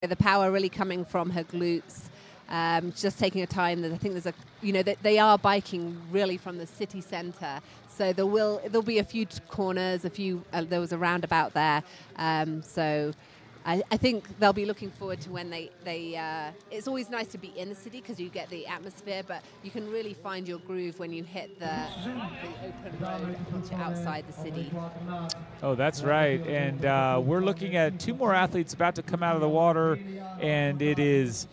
The power really coming from her glutes. Just taking her time. I think there's they are biking really from the city centre. So there'll be a few corners, there was a roundabout there. So I think they'll be looking forward to when it's always nice to be in the city because you get the atmosphere, but you can really find your groove when you hit the open road outside the city. Oh, that's right. And we're looking at two more athletes about to come out of the water, and it is,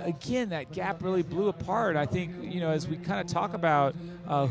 again, that gap really blew apart. I think, as we kind of talk about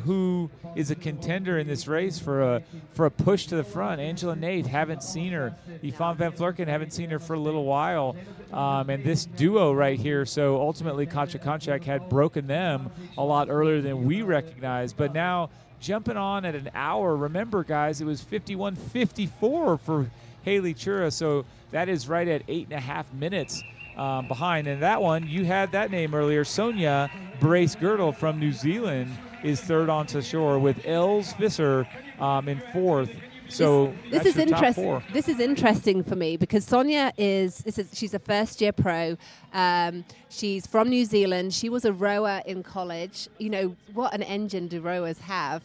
who is a contender in this race for a push to the front. Angela Nath, haven't seen her. Yvonne van Vlerken, haven't seen her for a little while. And this duo right here, so ultimately Katja Konchak had broken them a lot earlier than we recognized. But now jumping on at an hour, remember, guys, it was 51:54 for Haley Chura, so that is right at 8.5 minutes behind. And that one, you had that name earlier, Sonia Brace-Girdle from New Zealand is third onto shore with Els Visser in fourth. So this is interesting. This is interesting for me because Sonia she's a first-year pro. She's from New Zealand. She was a rower in college. What an engine do rowers have?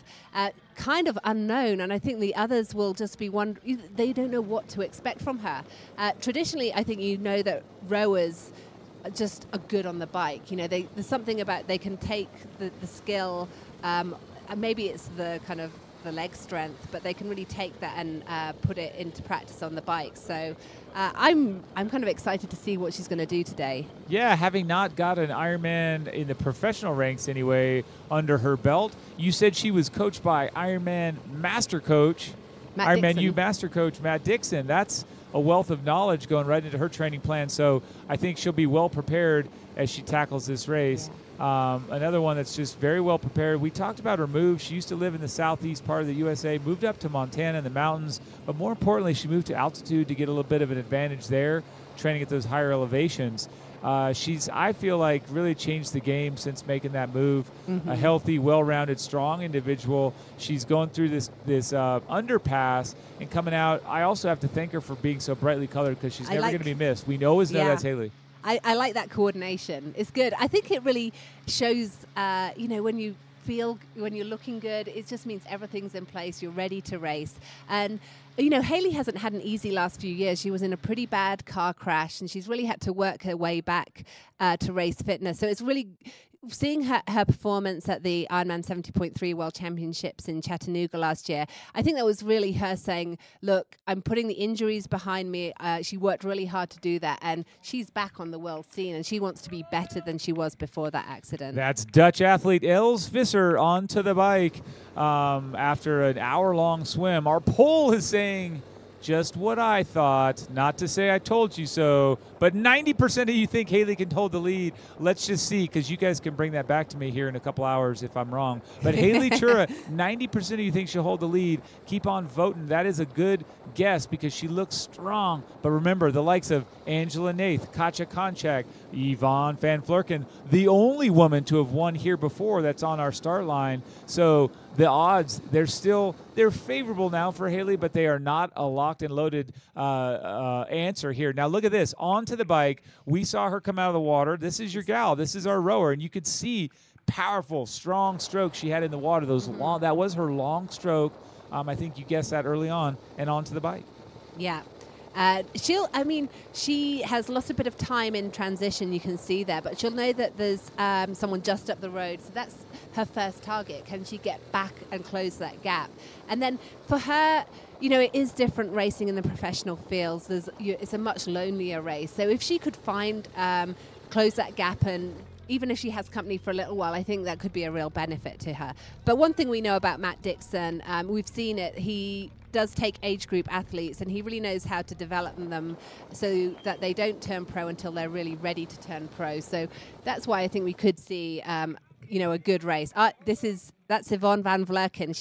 Kind of unknown, and I think the others will just be they don't know what to expect from her. Traditionally, I think that rowers just are good on the bike. There's something about they can take the skill. And maybe it's the kind of the leg strength, but they can really take that and put it into practice on the bike. So I'm kind of excited to see what she's going to do today. Yeah, having not got an Ironman in the professional ranks anyway under her belt. You said she was coached by Ironman Master Coach, Ironman U Master Coach Matt Dixon. That's a wealth of knowledge going right into her training plan. So I think she'll be well prepared as she tackles this race. Another one that's just very well prepared. We talked about her move. She used to live in the southeast part of the USA, moved up to Montana in the mountains, but more importantly, she moved to altitude to get a little bit of an advantage there, training at those higher elevations. She's, I feel like, really changed the game since making that move. Mm-hmm. A healthy, well-rounded, strong individual. She's going through this underpass and coming out. I also have to thank her for being so brightly colored because she's never going to be missed. We always know that's Haley. I like that coordination. It's good. I think it really shows, when you're looking good, it just means everything's in place. You're ready to race. And, Haley hasn't had an easy last few years. She was in a pretty bad car crash, and she's really had to work her way back to race fitness. So it's really seeing her performance at the Ironman 70.3 World Championships in Chattanooga last year. I think that was really her saying, look, I'm putting the injuries behind me. She worked really hard to do that, and she's back on the world scene, and she wants to be better than she was before that accident. That's Dutch athlete Els Visser onto the bike after an hour-long swim. Our poll is saying just what I thought, not to say I told you so, but 90% of you think Haley can hold the lead. Let's just see, because you guys can bring that back to me here in a couple hours if I'm wrong. But Haley Chura, 90% of you think she'll hold the lead. Keep on voting. That is a good guess because she looks strong. But remember, the likes of Angela Nath, Katja Konchak, Yvonne van Vlerken, the only woman to have won here before that's on our start line. So the odds, they're favorable now for Haley, but they are not a locked and loaded answer here. Now look at this. Onto the bike. We saw her come out of the water. This is your gal. This is our rower. And you could see powerful, strong strokes she had in the water. That was her long stroke. I think you guessed that early on. And onto the bike. Yeah. She has lost a bit of time in transition, you can see there, but she'll know that there's someone just up the road. So that's her first target. Can she get back and close that gap? And then for her, it is different racing in the professional fields. It's a much lonelier race. So if she could close that gap, and even if she has company for a little while, I think that could be a real benefit to her. But one thing we know about Matt Dixon, we've seen it, he does take age group athletes, and he really knows how to develop them so that they don't turn pro until they're really ready to turn pro. So that's why I think we could see, a good race. That's Yvonne van Vlerken.